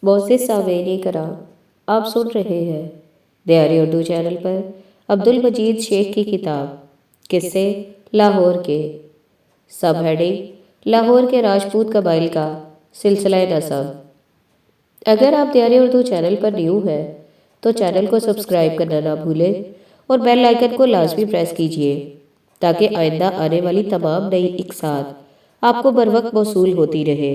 معزز سامعین کرام، آپ سن رہے ہیں دیاری اردو چینل پر عبد المجید شیخ کی کتاب قصے لاہور کے، سب ہیڈنگ لاہور کے راجپوت قبائل کا سلسلہ نسب۔ اگر آپ دیاری اردو چینل پر نیو ہے تو چینل کو سبسکرائب کرنا نہ بھولیں اور بیل آئیکن کو لازمی پریس کیجیے تاکہ آئندہ آنے والی تمام نئی اقساط آپ کو بروقت موصول ہوتی رہے۔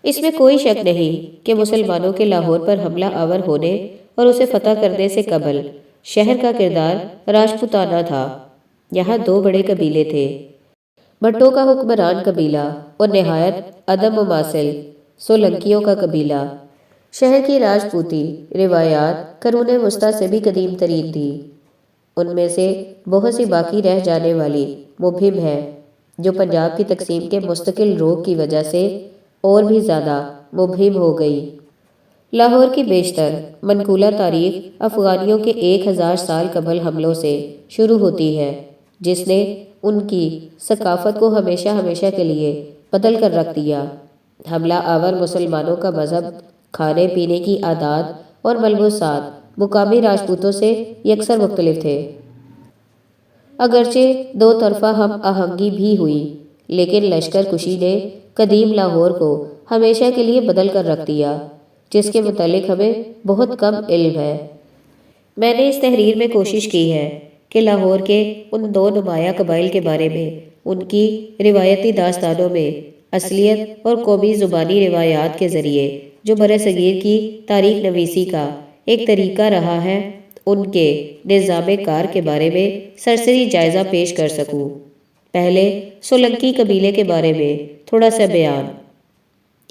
اس میں کوئی شک نہیں کہ مسلمانوں کے لاہور پر حملہ آور ہونے اور اسے فتح کرنے سے قبل شہر کا کردار راجپوتانہ تھا۔ یہاں دو بڑے قبیلے تھے، بھٹوں کا حکمران قبیلہ اور نہایت عدم مماثل سولنکیوں کا قبیلہ۔ شہر کی راجپوتی روایات قرون وسطیٰ سے بھی قدیم ترین تھی۔ ان میں سے بہت سی باقی رہ جانے والی مبہم ہے جو پنجاب کی تقسیم کے مستقل رخ کی وجہ سے اور بھی زیادہ مبہم ہو گئی۔ لاہور کی بیشتر منقولہ تاریخ افغانیوں کے 1000 سال قبل حملوں سے شروع ہوتی ہے جس نے ان کی ثقافت کو ہمیشہ ہمیشہ کے لیے بدل کر رکھ دیا۔ حملہ آور مسلمانوں کا مذہب، کھانے پینے کی عادات اور ملبوسات مقامی راجپوتوں سے یکسر مختلف تھے۔ اگرچہ دو طرفہ ہم آہنگی بھی ہوئی لیکن لشکر کشی نے قدیم لاہور کو ہمیشہ کے لیے بدل کر رکھ دیا، جس کے متعلق ہمیں بہت کم علم ہے۔ میں نے اس تحریر میں کوشش کی ہے کہ لاہور کے ان دو نمایاں قبائل کے بارے میں ان کی روایتی داستانوں میں اصلیت اور قومی زبانی روایات کے ذریعے جو برصغیر کی تاریخ نویسی کا ایک طریقہ رہا ہے ان کے نظام کار کے بارے میں سرسری جائزہ پیش کر سکوں۔ پہلے سولنکی قبیلے کے بارے میں تھوڑا سا بیان۔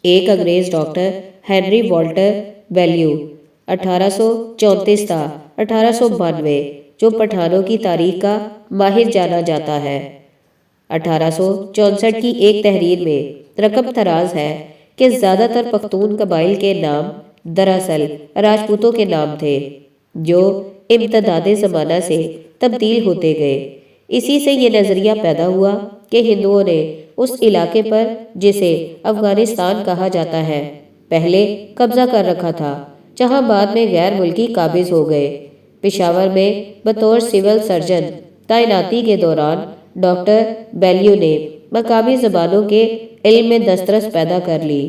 ایک انگریز ڈاکٹر ہنری والٹر بیلیو 1834 تا 1892 جو پٹھانوں کی تاریخ کا ماہر جانا جاتا ہے، 1864 کی ایک تحریر میں رقم تراز ہے کہ زیادہ تر پختون قبائل کے نام دراصل راجپوتوں کے نام تھے جو امتداد زمانہ سے تبدیل ہوتے گئے۔ اسی سے یہ نظریہ پیدا ہوا کہ ہندوؤں نے اس علاقے پر جسے افغانستان کہا جاتا ہے پہلے قبضہ کر رکھا تھا، جہاں بعد میں غیر ملکی قابض ہو گئے۔ پشاور میں بطور سول سرجن تعیناتی کے دوران ڈاکٹر بیلیو نے مقامی زبانوں کے علم میں دسترس پیدا کر لی۔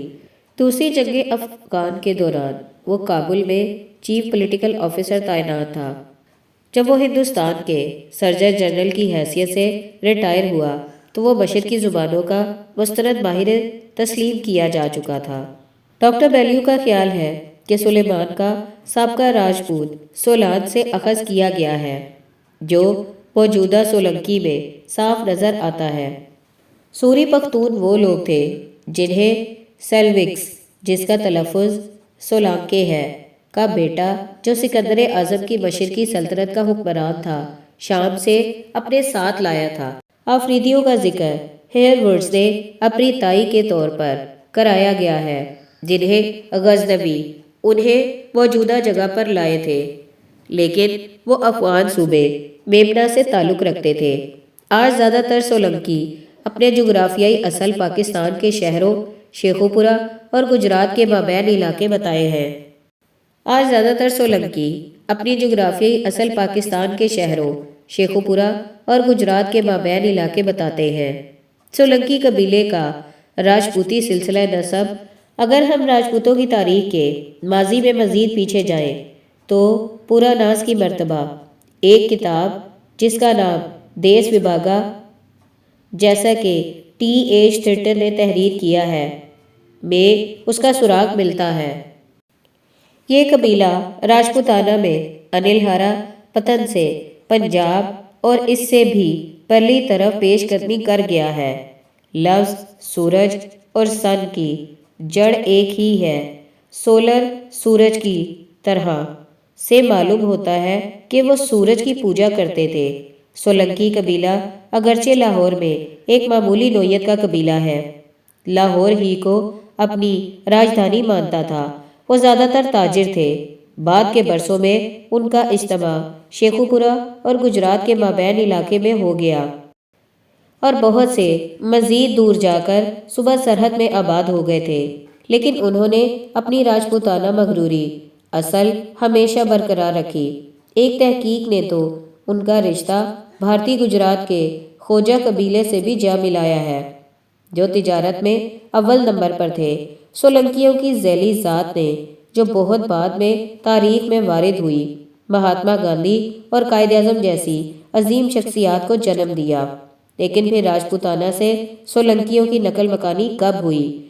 دوسری جنگ افغان کے دوران وہ کابل میں چیف پولیٹیکل آفیسر تعینات تھا۔ جب وہ ہندوستان کے سرجن جنرل کی حیثیت سے ریٹائر ہوا تو وہ مشرقی زبانوں کا مستند ماہر تسلیم کیا جا چکا تھا۔ ڈاکٹر بیلیو کا خیال ہے کہ سلیمان کا سابقہ راجپوت سولان سے اخذ کیا گیا ہے جو موجودہ سولنکی میں صاف نظر آتا ہے۔ سوری پختون وہ لوگ تھے جنہیں سیلوکس، جس کا تلفظ سولانکے ہے، کا بیٹا جو سکندر اعظم کی مشرقی سلطنت کا حکمران تھا شام سے اپنے ساتھ لایا تھا۔ آفریدیوں کا ذکر ہیئر ورڈز نے اپنی تائی کے طور پر کرایا گیا ہے جنہیں غزنوی انہیں موجودہ جگہ پر لائے تھے، لیکن وہ افغان صوبے میمنا سے تعلق رکھتے تھے۔ آج زیادہ تر سولنکی اپنے جغرافیائی اصل پاکستان کے شہروں شیخوپورہ اور گجرات کے مابین علاقے بتائے ہیں۔ آج زیادہ تر سولنکی اپنی جغرافیائی اصل پاکستان کے شہروں شیخوپورہ اور گجرات کے مابین علاقے بتاتے ہیں۔ سولنکی قبیلے کا راجپوتی سلسلہ نسب، اگر ہم راجپوتوں کی تاریخ کے ماضی میں مزید پیچھے جائیں تو پورا ناز کی مرتبہ ایک کتاب جس کا نام دیس وبھاگا، جیسا کہ ٹی ایچ تھرٹن نے تحریر کیا ہے، میں اس کا سراغ ملتا ہے۔ یہ قبیلہ راجپوتانہ میں انلہارا پتن سے پنجاب اور اس سے بھی پرلی طرف پیش قدمی کر گیا ہے۔ لفظ سورج اور سن کی جڑ ایک ہی ہے، سولر سورج کی طرح سے معلوم ہوتا ہے کہ وہ سورج کی پوجا کرتے تھے۔ سولنکی قبیلہ اگرچہ لاہور میں ایک معمولی نوعیت کا قبیلہ ہے، لاہور ہی کو اپنی راجدھانی مانتا تھا۔ وہ زیادہ تر تاجر تھے۔ بعد کے برسوں میں ان کا اجتماع شیخوپورہ اور گجرات کے مابین علاقے میں ہو گیا اور بہت سے مزید دور جا کر صوبہ سرحد میں آباد ہو گئے تھے، لیکن انہوں نے اپنی راجپوتانہ مغروری اصل ہمیشہ برقرار رکھی۔ ایک تحقیق نے تو ان کا رشتہ بھارتی گجرات کے خوجہ قبیلے سے بھی جا ملایا ہے، جو تجارت میں اول نمبر پر تھے۔ سولنکیوں کی ذیلی ذات نے، جو بہت بعد میں تاریخ میں وارد ہوئی، مہاتما گاندھی اور قائد اعظم جیسی عظیم شخصیات کو جنم دیا۔ لیکن پھر راجپوتانہ سے سولنکیوں کی نقل مکانی کب ہوئی؟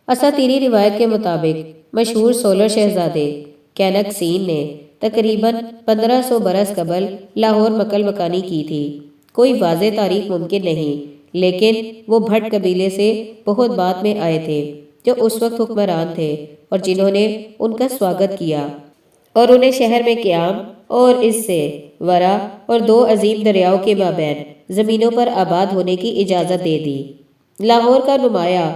اساطیری روایت کے مطابق مشہور سولر شہزادے کینک سین نے تقریباً 1500 برس قبل لاہور نقل مکانی کی تھی۔ کوئی واضح تاریخ ممکن نہیں، لیکن وہ بھٹ قبیلے سے بہت بعد میں آئے تھے، جو اس وقت حکمران تھے اور جنہوں نے ان کا سواگت کیا اور انہیں شہر میں قیام اور اس سے ورا اور 2 عظیم دریاؤں کے مابین زمینوں پر آباد ہونے کی اجازت دے دی۔ لاہور کا نمایاں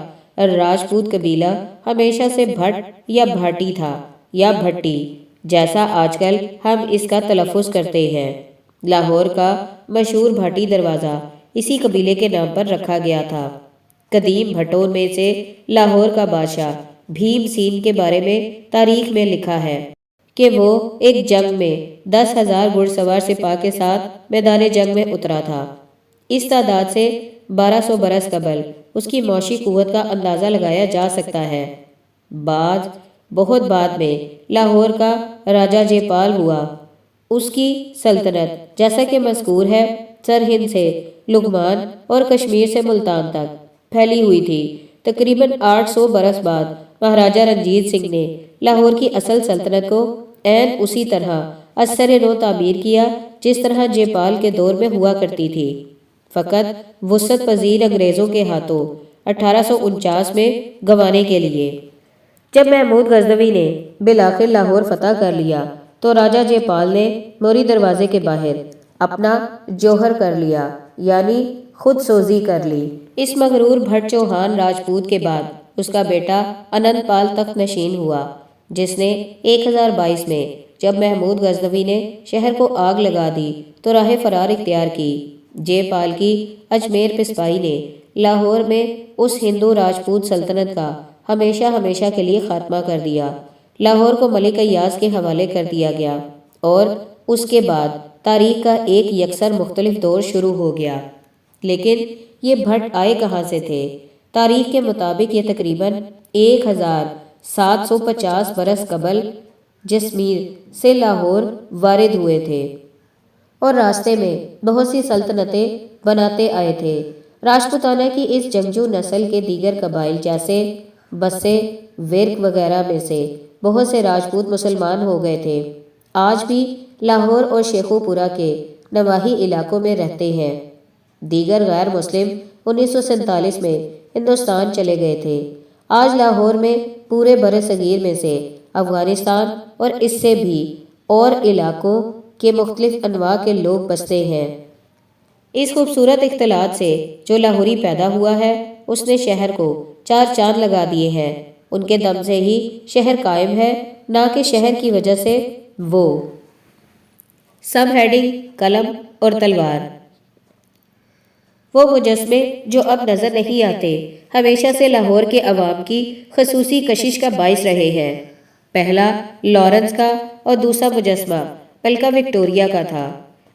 راجپوت قبیلہ ہمیشہ سے بھٹ یا بھاٹی تھا، یا بھٹی، جیسا آج کل ہم اس کا تلفظ کرتے ہیں۔ لاہور کا مشہور بھاٹی دروازہ اسی قبیلے کے نام پر رکھا گیا تھا۔ قدیم بھٹوں میں سے لاہور کا بادشاہ بھیم سین کے بارے میں تاریخ میں لکھا ہے کہ وہ ایک جنگ میں 10,000 گھڑ سوار سپاہ کے ساتھ میدان جنگ میں اترا تھا۔ اس تعداد سے 1200 برس قبل اس کی معاشی قوت کا اندازہ لگایا جا سکتا ہے۔ بہت بعد میں لاہور کا راجہ جے پال ہوا۔ اس کی سلطنت، جیسا کہ مذکور ہے، سرہند سے لغمان اور کشمیر سے ملتان تک پھیلی ہوئی تھی۔ تقریباً 800 برس بعد مہاراجہ رنجیت سنگھ نے لاہور کی اصل سلطنت کو عین اسی طرح ازسر نو تعمیر کیا جس طرح جے پال کے دور میں ہوا کرتی تھی، فقط وسعت پذیر انگریزوں کے ہاتھوں 1849 میں گنوانے کے لیے۔ جب محمود غزنوی نے بالآخر لاہور فتح کر لیا تو راجہ جے پال نے موری دروازے کے باہر اپنا جوہر کر لیا، یعنی خود سوزی کر لی۔ اس مغرور بھٹ چوہان راجپوت کے بعد اس کا بیٹا انند پال تخت نشین ہوا، جس نے 1022 میں جب محمود غزنوی نے شہر کو آگ لگا دی تو راہ فرار اختیار کی۔ جے پال کی اجمیر پسپائی نے لاہور میں اس ہندو راجپوت سلطنت کا ہمیشہ کے لیے خاتمہ کر دیا۔ لاہور کو ملک ایاز کے حوالے کر دیا گیا اور اس کے بعد تاریخ کا ایک یکسر مختلف دور شروع ہو گیا۔ لیکن یہ بھٹ آئے کہاں سے تھے؟ تاریخ کے مطابق یہ تقریباً 1750 برس قبل جسمیر سے لاہور وارد ہوئے تھے اور راستے میں بہت سی سلطنتیں بناتے آئے تھے۔ راجپوتانہ کی اس جنگجو نسل کے دیگر قبائل جیسے بسے، ورک وغیرہ میں سے بہت سے راجپوت مسلمان ہو گئے تھے۔ آج بھی لاہور اور شیخو پورہ کے نواحی علاقوں میں رہتے ہیں۔ دیگر غیر مسلم 1947 میں ہندوستان چلے گئے تھے۔ آج لاہور میں پورے بر صغیر میں سے افغانستان اور اس سے بھی اور علاقوں کے مختلف انواع کے لوگ بستے ہیں۔ اس خوبصورت اختلاط سے جو لاہوری پیدا ہوا ہے، اس نے شہر کو 4 چاند لگا دیے ہیں۔ ان کے دم سے ہی شہر قائم ہے، نہ کہ شہر کی وجہ سے۔ وہ سب ہیڈنگ قلم اور تلوار، وہ مجسمے جو اب نظر نہیں آتے، ہمیشہ سے لاہور کے عوام کی خصوصی کشش کا باعث رہے ہیں۔ پہلا لارنس کا اور دوسرا مجسمہ ملکہ وکٹوریہ کا تھا۔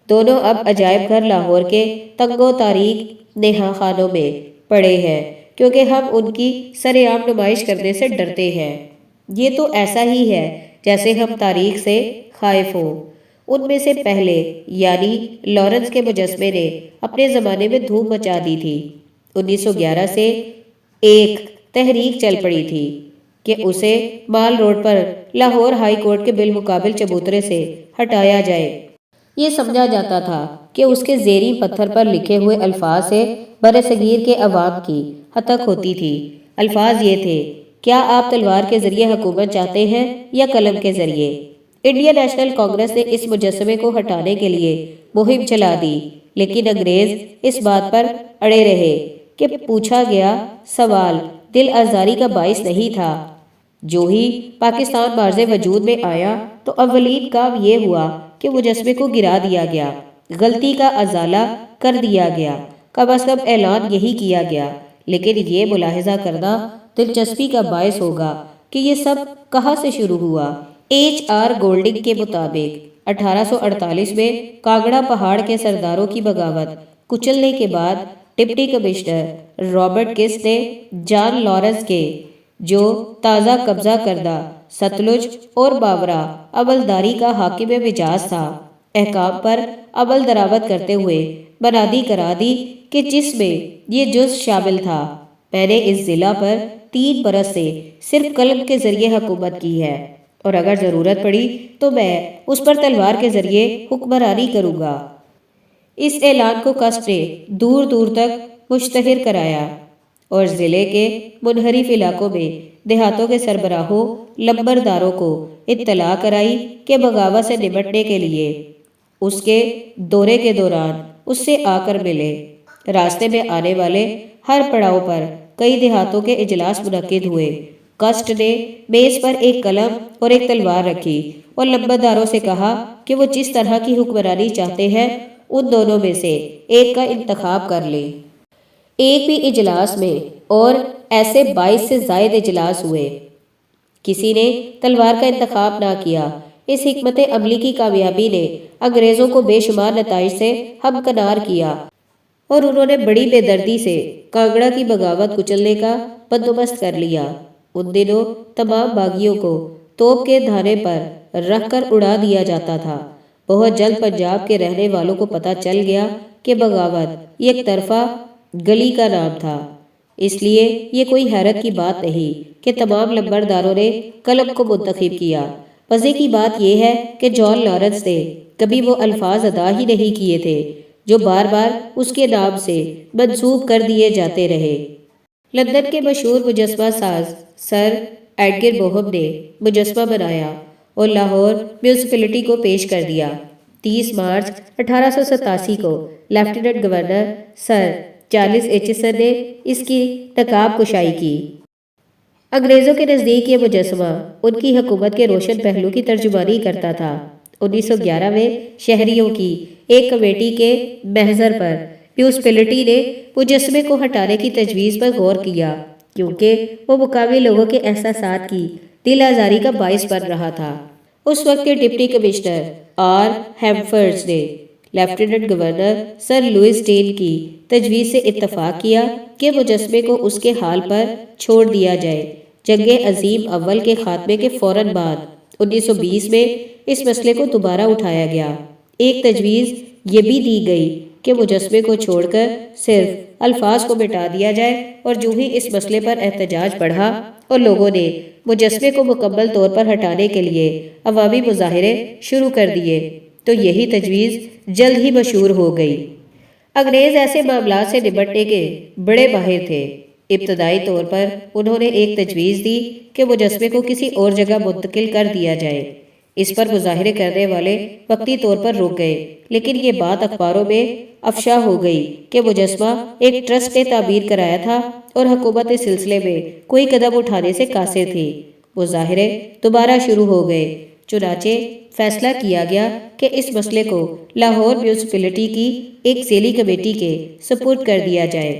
دونوں اب عجائب گھر لاہور کے تنگ و تاریک نہا خانوں میں پڑے ہیں، کیونکہ ہم ان کی سر عام نمائش کرنے سے ڈرتے ہیں۔ یہ تو ایسا ہی ہے جیسے ہم تاریخ سے خائف ہوں۔ ان میں سے پہلے یعنی لارنس کے مجسمے نے اپنے زمانے میں دھوم مچا دی تھی۔ 1911 سے ایک تحریک چل پڑی تھی کہ اسے مال روڈ پر لاہور ہائی کورٹ کے بالمقابل چبوترے سے ہٹایا جائے۔ یہ سمجھا جاتا تھا کہ اس کے زیریں پتھر پر لکھے ہوئے الفاظ سے بر صغیر کے عوام کی ہتک ہوتی تھی۔ الفاظ یہ تھے: کیا آپ تلوار کے ذریعے حکومت چاہتے ہیں یا قلم کے ذریعے؟ انڈین نیشنل کانگریس نے اس مجسمے کو ہٹانے کے لیے مہم چلا دی، لیکن انگریز اس بات پر اڑے رہے کہ پوچھا گیا سوال دل آزاری کا باعث نہیں تھا۔ جو ہی پاکستان بارز وجود میں آیا تو اولین کام یہ ہوا کہ مجسمے کو گرا دیا گیا، غلطی کا ازالہ کر دیا گیا، کم از کم اعلان یہی کیا گیا۔ لیکن یہ ملاحظہ کرنا دلچسپی کا باعث ہوگا کہ یہ سب کہاں سے شروع ہوا۔ ایچ آر گولڈنگ کے مطابق 1848 میں کانگڑا پہاڑ کے سرداروں کی بغاوت کچلنے کے بعد ڈپٹی کمشنر رابرٹ کس نے جان لارنس کے جو تازہ قبضہ کردہ ستلج اور باورہ عملداری کا حاکم مجاز تھا، احکام پر عمل درآمد کرتے ہوئے منادی کرا دی کہ جس میں یہ جز شامل تھا، میں نے اس ضلع پر 3 برس سے صرف قلم کے ذریعے حکومت کی ہے، اور اگر ضرورت پڑی تو میں اس پر تلوار کے ذریعے حکمرانی کروں گا۔ اس اعلان کو کسٹ نے دور دور تک مشتہر کرایا اور ضلع کے منحرف علاقوں میں دیہاتوں کے سربراہوں لمبرداروں کو اطلاع کرائی کہ بغاوت سے نمٹنے کے لیے اس کے دورے کے دوران اس سے آ کر ملے۔ راستے میں آنے والے ہر پڑاؤ پر کئی دیہاتوں کے اجلاس منعقد ہوئے۔ کسٹ نے میز پر ایک قلم اور ایک تلوار رکھی اور لمبرداروں سے کہا کہ وہ جس طرح کی حکمرانی چاہتے ہیں ان دونوں میں سے ایک کا انتخاب کر لیں۔ ایک بھی اجلاس میں اور ایسے 22 سے زائد اجلاس ہوئے، کسی نے تلوار کا انتخاب نہ کیا۔ اس حکمت عملی کی کامیابی نے انگریزوں کو بے شمار نتائج سے ہمکنار کیا اور انہوں نے بڑی بے دردی سے کانگڑا کی بغاوت کچلنے کا بندوبست کر لیا۔ ان دنوں تمام باغیوں کو توپ کے دھانے پر رکھ کر اڑا دیا جاتا تھا۔ بہت جلد پنجاب کے رہنے والوں کو پتہ چل گیا کہ بغاوت یک طرفہ گلی کا نام تھا، اس لیے یہ کوئی حیرت کی بات نہیں کہ تمام لمبرداروں نے قلم کو منتخب کیا۔ مزے کی بات یہ ہے کہ جان لارنس نے کبھی وہ الفاظ ادا ہی نہیں کیے تھے جو بار بار اس کے نام سے منسوب کر دیے جاتے رہے۔ لندن کے مشہور مجسمہ ساز سر ایڈگر بوہم نے مجسمہ بنایا اور لاہور میونسپلٹی کو پیش کر دیا۔ 30 مارچ 1887 کو lieutenant governor sir Charles Aitchison نے اس کی نقاب کشائی کی۔ انگریزوں کے نزدیک یہ مجسمہ ان کی حکومت کے روشن پہلو کی ترجمانی کرتا تھا۔ 1911 میں شہریوں کی ایک کمیٹی کے محضر پر میونسپلٹی نے مجسمے کو ہٹانے کی تجویز پر غور کیا کیونکہ وہ مقامی لوگوں کے احساسات کی دل آزاری کا باعث بن رہا تھا۔ اس وقت کے ڈپٹی کمشنر آر ہیمفرڈز نے لیفٹیننٹ گورنر سر لوئس ڈین کی تجویز سے اتفاق کیا کہ مجسمے کو اس کے حال پر چھوڑ دیا جائے۔ جنگ عظیم اول کے خاتمے کے فوراً بعد 1920 میں اس مسئلے کو دوبارہ اٹھایا گیا۔ ایک تجویز یہ بھی دی گئی کہ مجسمے کو چھوڑ کر صرف الفاظ کو مٹا دیا جائے، اور جو ہی اس مسئلے پر احتجاج بڑھا اور لوگوں نے مجسمے کو مکمل طور پر ہٹانے کے لیے عوامی مظاہرے شروع کر دیے تو یہی تجویز جلد ہی مشہور ہو گئی۔ انگریز ایسے معاملات سے نمٹنے کے بڑے ماہر تھے۔ ابتدائی طور پر انہوں نے ایک تجویز دی کہ مجسمے کو کسی اور جگہ منتقل کر دیا جائے۔ اس پر مظاہرے کرنے والے وقتی طور پر رک گئے، لیکن یہ بات اخباروں میں افشا ہو گئی کہ مجسمہ ایک ٹرسٹ نے تعمیر کرایا تھا اور حکومت اس سلسلے میں کوئی قدم اٹھانے سے قاصر تھی۔ مظاہرے دوبارہ شروع ہو گئے، چنانچہ فیصلہ کیا گیا کہ اس مسئلے کو لاہور میونسپلٹی کی ایک ذیلی کمیٹی کے سپرد کر دیا جائے،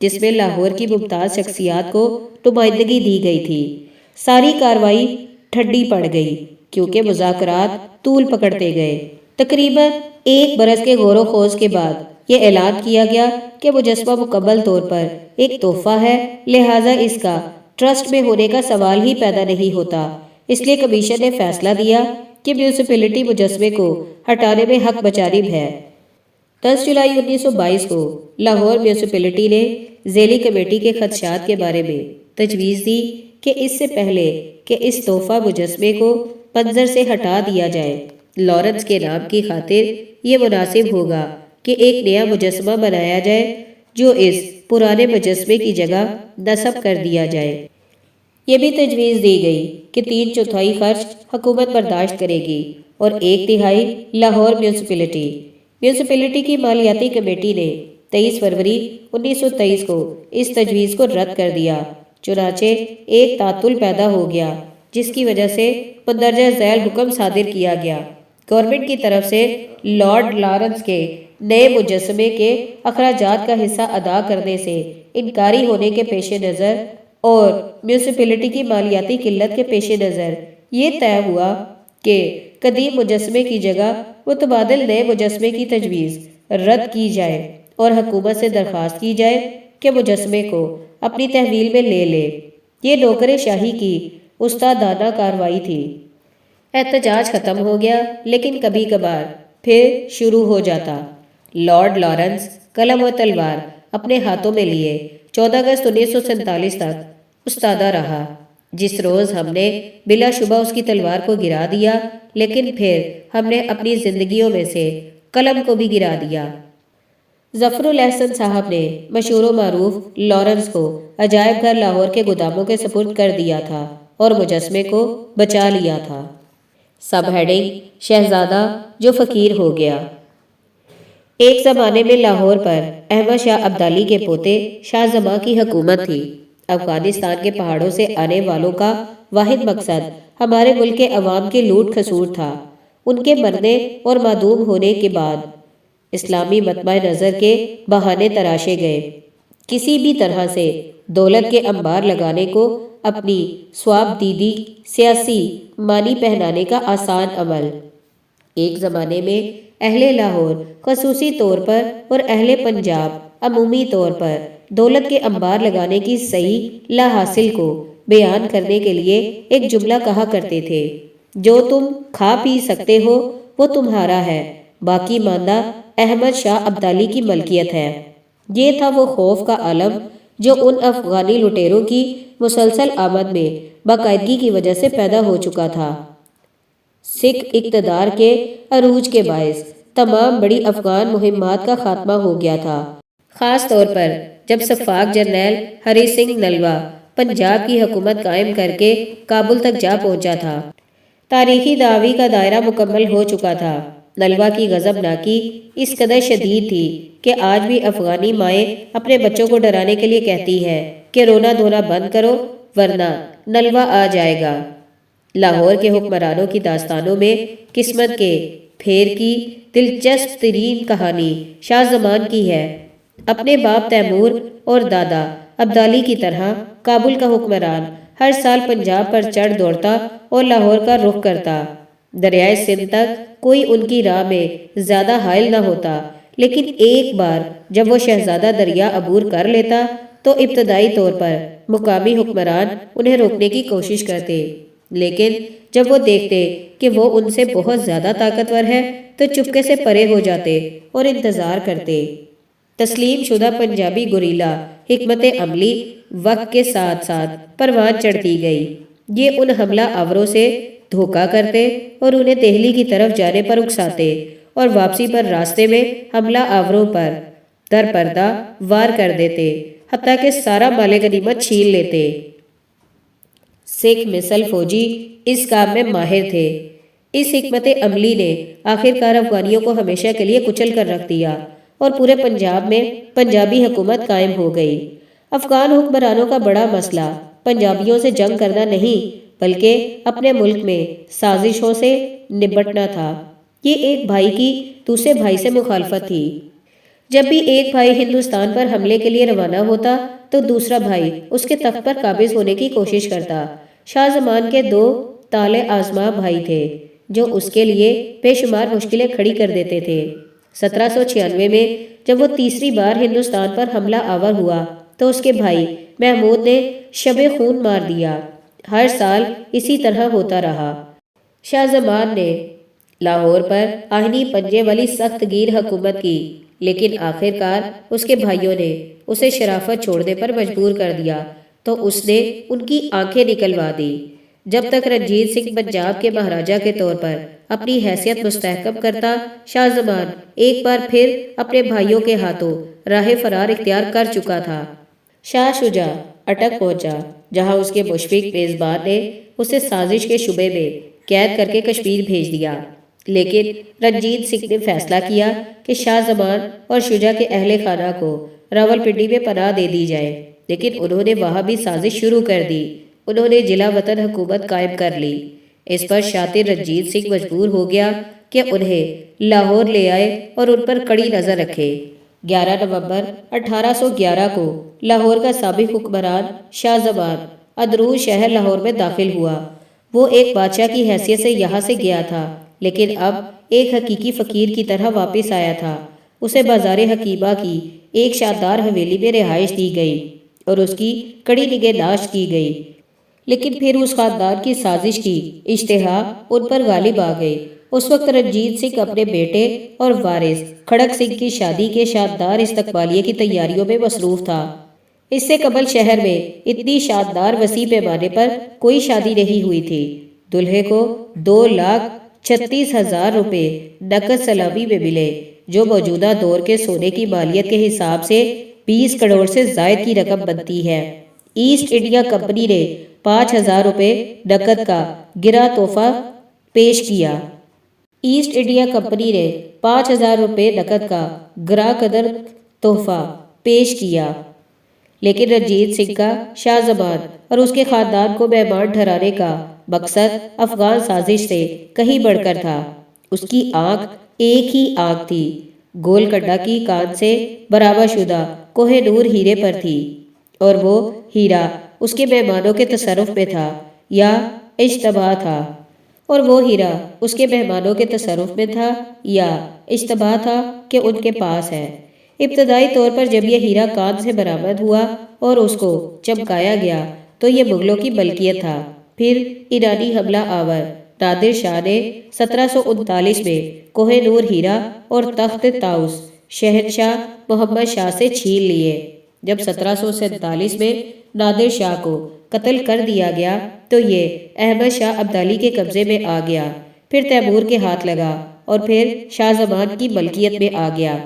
جس میں لاہور کی ممتاز شخصیات کو نمائندگی دی گئی تھی۔ ساری کارروائی ٹھنڈی پڑ گئی کیونکہ مذاکرات طول پکڑتے گئے۔ تقریباً 1 برس کے غور و خوض کے بعد یہ اعلان کیا گیا کہ مجسمہ مکمل طور پر ایک تحفہ ہے، لہٰذا اس کا ٹرسٹ میں ہونے کا سوال ہی پیدا نہیں ہوتا۔ اس لیے کمیشن نے فیصلہ دیا کہ میونسپلٹی مجسمے کو ہٹانے میں حق بجانب ہے۔ 10 جولائی 1922 کو لاہور میونسپلٹی نے ذیلی کمیٹی کے خدشات کے بارے میں تجویز دی کہ اس سے پہلے کہ اس تحفہ مجسمے کو منظر سے ہٹا دیا جائے، لارنس کے نام کی خاطر یہ مناسب ہوگا کہ ایک نیا مجسمہ بنایا جائے جو اس پرانے مجسمے کی جگہ نصب کر دیا جائے۔ یہ بھی تجویز دی گئی کہ 3/4 خرچ حکومت برداشت کرے گی اور 1/3 لاہور میونسپلٹی کی مالیاتی کمیٹی نے 23 فروری 1923 کو اس تجویز کو رد کر دیا۔ چنانچہ ایک تعطل پیدا ہو گیا جس کی وجہ سے مندرجہ ذیل حکم صادر کیا گیا۔ گورنمنٹ کی طرف سے لارڈ لارنس کے نئے مجسمے کے اخراجات کا حصہ ادا کرنے سے انکاری ہونے کے پیش نظر اور میونسپلٹی کی مالیاتی قلت کے پیش نظر یہ طے ہوا کہ قدیم مجسمے کی جگہ متبادل نئے مجسمے کی تجویز رد کی جائے اور حکومت سے درخواست کی جائے کہ مجسمے کو اپنی تحویل میں لے لے۔ یہ نوکر شاہی کی استادانہ کارروائی تھی۔ احتجاج ختم ہو گیا، لیکن کبھی کبھار پھر شروع ہو جاتا۔ لارڈ لارنس قلم و تلوار اپنے ہاتھوں میں لیے 14 اگست 1947 تک استادہ رہا، جس روز ہم نے بلا شبہ اس کی تلوار کو گرا دیا، لیکن پھر ہم نے اپنی زندگیوں میں سے قلم کو بھی گرا دیا۔ ظفر الاحسن صاحب نے مشہور و معروف لارنس کو عجائب گھر لاہور کے گوداموں کے سپرد کر دیا تھا اور مجسمے کو بچا لیا تھا۔ سب ہیڈنگ: شہزادہ جو فقیر ہو گیا۔ ایک زمانے میں لاہور پر احمد شاہ ابدالی کے پوتے شاہ زماں کی حکومت تھی۔ افغانستان کے پہاڑوں سے آنے والوں کا واحد مقصد ہمارے ملک کے عوام کی لوٹ کھسوٹ تھا۔ ان کے مرنے اور معدوم ہونے کے بعد اسلامی مطمع نظر کے بہانے تراشے گئے، کسی بھی طرح سے دولت کے انبار لگانے کو اپنی ثواب دیدی سیاسی معنی پہنانے کا آسان عمل۔ ایک زمانے میں اہل لاہور خصوصی طور پر اور اہل پنجاب عمومی طور پر دولت کے انبار لگانے کی صحیح لا حاصل کو بیان کرنے کے لیے ایک جملہ کہا کرتے تھے: جو تم کھا پی سکتے ہو وہ تمہارا ہے، باقی ماندہ احمد شاہ ابدالی کی ملکیت ہے۔ یہ تھا وہ خوف کا عالم جو ان افغانی لٹیروں کی مسلسل آمد میں باقاعدگی کی وجہ سے پیدا ہو چکا تھا۔ سکھ اقتدار کے عروج کے باعث تمام بڑی افغان مہمات کا خاتمہ ہو گیا تھا، خاص طور پر جب سفاک جرنیل ہری سنگھ نلوا پنجاب کی حکومت قائم کر کے کابل تک جا پہنچا تھا۔ تاریخی دعوی کا دائرہ مکمل ہو چکا تھا۔ نلوا کی غضبناکی اس قدر شدید تھی کہ آج بھی افغانی مائیں اپنے بچوں کو ڈرانے کے لیے کہتی ہے کہ رونا دھونا بند کرو ورنہ نلوا آ جائے گا۔ لاہور کے حکمرانوں کی داستانوں میں قسمت کے پھیر کی دلچسپ ترین کہانی شاہ زمان کی ہے۔ اپنے باپ تیمور اور دادا ابدالی کی طرح کابل کا حکمران ہر سال پنجاب پر چڑھ دوڑتا اور لاہور کا رخ کرتا۔ دریائے سندھ تک کوئی ان کی راہ میں زیادہ حائل نہ ہوتا، لیکن ایک بار جب وہ شہزادہ دریا عبور کر لیتا تو ابتدائی طور پر مقامی حکمران انہیں روکنے کی کوشش کرتے، لیکن جب وہ دیکھتے کہ وہ ان سے بہت زیادہ طاقتور ہے تو چپکے سے پرے ہو جاتے اور انتظار کرتے۔ تسلیم شدہ پنجابی گوریلا حکمت عملی وقت کے ساتھ ساتھ پروان چڑھتی گئی۔ یہ ان حملہ آوروں سے دھوکہ کرتے اور انہیں دہلی کی طرف جانے پر اکساتے اور واپسی پر راستے میں حملہ آوروں پر در پردہ وار کر دیتے، حتیٰ کہ سارا مال غنیمت چھین لیتے۔ سکھ مثل فوجی اس کام میں ماہر تھے۔ اس حکمت عملی نے آخرکار افغانیوں کو ہمیشہ کے لیے کچل کر رکھ دیا اور پورے پنجاب میں پنجابی حکومت قائم ہو گئی۔ افغان حکمرانوں کا بڑا مسئلہ پنجابیوں سے جنگ کرنا نہیں بلکہ اپنے ملک میں سازشوں سے نبٹنا تھا۔ یہ ایک بھائی کی دوسرے بھائی سے مخالفت تھی۔ جب بھی ایک بھائی ہندوستان پر حملے کے لیے روانہ ہوتا تو دوسرا بھائی اس کے تخت پر قابض ہونے کی کوشش کرتا۔ شاہ زمان کے دو طالع آزما بھائی تھے جو اس کے لیے بے شمار مشکلیں کھڑی کر دیتے تھے۔ 1796 میں جب وہ تیسری بار ہندوستان پر حملہ آور ہوا تو اس کے بھائی محمود نے شب خون مار دیا۔ ہر سال اسی طرح ہوتا رہا۔ شاہ زمان نے لاہور پر آہنی پنجے والی سخت گیر حکومت کی، لیکن آخرکار اس کے بھائیوں نے اسے شرافت چھوڑنے پر مجبور کر دیا تو اس نے ان کی آنکھیں نکلوا دی۔ جب تک رنجیت سنگھ پنجاب کے مہاراجہ کے طور پر اپنی حیثیت مستحکم کرتا، شاہ زمان ایک بار پھر اپنے بھائیوں کے ہاتھوں راہ فرار اختیار کر چکا تھا۔ شاہ شجاع اٹک پہنچا، جہاں اس کے مشفق میزبان نے اسے سازش کے شبے میں قید کر کے کشمیر بھیج دیا، لیکن رنجیت سنگھ نے فیصلہ کیا کہ شاہ زمان اور شجاع کے اہل خانہ کو راولپنڈی میں پناہ دے دی جائے، لیکن انہوں نے وہاں بھی سازش شروع کر دی۔ انہوں نے جلا وطن حکومت قائم کر لی۔ اس پر شاطر رنجیت سنگھ مجبور ہو گیا کہ انہیں لاہور لے آئے اور ان پر کڑی نظر رکھے۔ 11 نومبر 1811 کو لاہور کا سابق حکمران شاہ زمان اندرون شہر لاہور میں داخل ہوا۔ وہ ایک بادشاہ کی حیثیت سے یہاں سے گیا تھا، لیکن اب ایک حقیقی فقیر کی طرح واپس آیا تھا۔ اسے بازار حکیمہ کی ایک شاندار حویلی میں رہائش دی گئی اور اس کی کڑی نگہداشت کی گئی، لیکن پھر اس خاندان کی سازش کی اشتہا ان پر غالب آ گئی۔ اس وقت رنجیت سنگھ اپنے بیٹے اور وارث کھڑک سنگھ کی شادی کے شاندار استقبالیے کی تیاریوں میں مصروف تھا۔ اس سے قبل شہر میں اتنی شاندار وسیع پیمانے پر کوئی شادی نہیں ہوئی تھی۔ دلہے کو 2,36,000 روپے نقد سلامی میں ملے، جو موجودہ دور کے سونے کی مالیت کے حساب سے 20 کروڑ سے زائد کی رقم بنتی ہے۔ ایسٹ انڈیا کمپنی نے 5,000 روپے نقد کا گرا تحفہ پیش کیا۔ ایسٹ انڈیا کمپنی نے 5,000 روپے نقد کا گرا قدر تحفہ پیش کیا، لیکن رنجیت سنگھ کا شاہ زمان اور اس کے خاندان کو مہمان ٹھہرانے کا مقصد افغان سازش سے کہیں بڑھ کر تھا۔ اس کی آنکھ ایک ہی آنکھ تھی، گولکنڈہ کی کان سے برآمد شدہ کوہ نور ہیرے پر تھی، اور وہ ہیرا اس کے مہمانوں کے تصرف میں تھا یا اشتباہ تھا اور وہ ہیرا اس کے مہمانوں کے تصرف میں تھا یا اشتباہ تھا کہ ان کے پاس ہے۔ ابتدائی طور پر جب یہ ہیرا کان سے برآمد ہوا اور اس کو چمکایا گیا تو یہ مغلوں کی ملکیت تھا۔ پھر ایرانی حملہ آور نادر شاہ نے 1739 میں کوہ نور ہیرا اور تخت طاؤس شہنشاہ محمد شاہ سے چھین لیے۔ جب 1747 میں نادر شاہ کو قتل کر دیا گیا تو یہ احمد شاہ ابدالی کے قبضے میں آ گیا، پھر تیمور کے ہاتھ لگا اور پھر شاہ زمان کی ملکیت میں آ گیا۔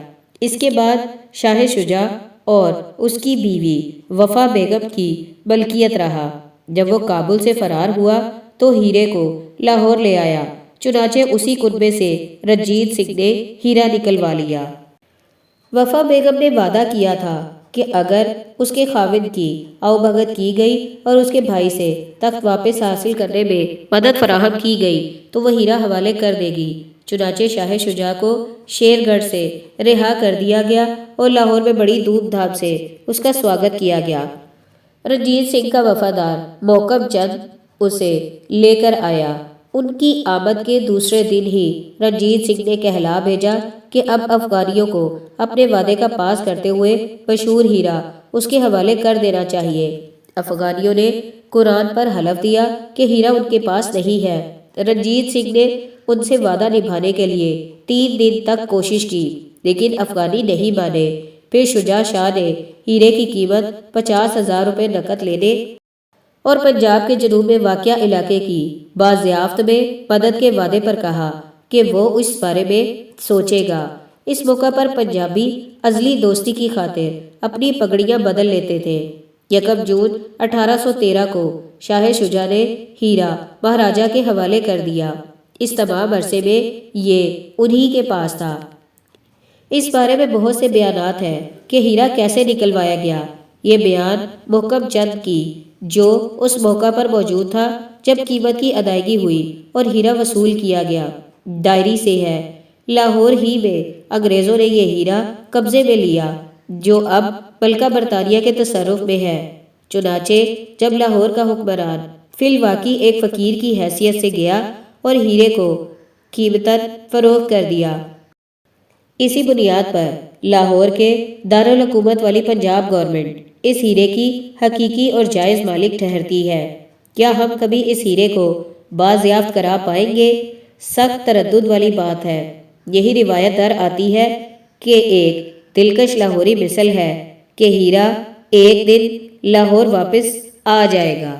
اس کے بعد شاہ شجاع اور اس کی بیوی وفا بیگم کی ملکیت رہا۔ جب وہ کابل سے فرار ہوا تو ہیرے کو لاہور لے آیا، چنانچہ اسی کنبے سے رنجیت سنگھ نے ہیرا نکلوا لیا۔ وفا بیگم نے وعدہ کیا تھا کہ اگر اس کے خاوند کی آؤبھگت کی گئی اور اس کے بھائی سے تخت واپس حاصل کرنے میں مدد فراہم کی گئی تو وہ ہیرا حوالے کر دے گی۔ چنانچہ شاہ شجاع کو شیر گڑھ سے رہا کر دیا گیا اور لاہور میں بڑی دھوم دھام سے اس کا سواگت کیا گیا۔ رنجیت سنگھ کا وفادار محکم چند اسے لے کر آیا۔ ان کی آمد کے دوسرے دن ہی رنجیت سنگھ نے کہلا بھیجا کہ اب افغانیوں کو اپنے وعدے کا پاس کرتے ہوئے مشہور ہیرا اس کے حوالے کر دینا چاہیے۔ افغانیوں نے قرآن پر حلف دیا کہ ہیرا ان کے پاس نہیں ہے۔ رنجیت سنگھ نے ان سے وعدہ نبھانے کے لیے 3 دن تک کوشش کی، لیکن افغانی نہیں مانے۔ پھر شجاع شاہ نے ہیرے کی قیمت 50,000 روپے نقد لینے اور پنجاب کے جنوب میں واقع علاقے کی بازیافت میں مدد کے وعدے پر کہا کہ وہ اس بارے میں سوچے گا۔ اس موقع پر پنجابی ازلی دوستی کی خاطر اپنی پگڑیاں بدل لیتے تھے۔ 1 جون 1813 کو شاہ شجاع نے ہیرا مہاراجہ کے حوالے کر دیا۔ اس تمام عرصے میں یہ انہی کے پاس تھا۔ اس بارے میں بہت سے بیانات ہیں کہ ہیرا کیسے نکلوایا گیا۔ یہ بیان محکم چند کی، جو اس موقع پر موجود تھا جب قیمت کی ادائیگی ہوئی اور ہیرا وصول کیا گیا، ڈائری سے ہے۔ لاہور ہی میں انگریزوں نے یہ ہیرا قبضے میں لیا، جو اب ملکہ برطانیہ کے تصرف میں ہے۔ چنانچہ جب لاہور کا حکمران فی الواقع ایک فقیر کی حیثیت سے گیا اور ہیرے کو قیمتاً فروخت کر دیا۔ اسی بنیاد پر لاہور کے دارالحکومت والی پنجاب گورنمنٹ اس ہیرے کی حقیقی اور جائز مالک ٹھہرتی ہے۔ کیا ہم کبھی اس ہیرے کو بازیافت کرا پائیں گے؟ سخت تردد والی بات ہے۔ یہی روایت در آتی ہے کہ ایک دلکش لاہوری مثل ہے کہ ہیرا ایک دن لاہور واپس آ جائے گا۔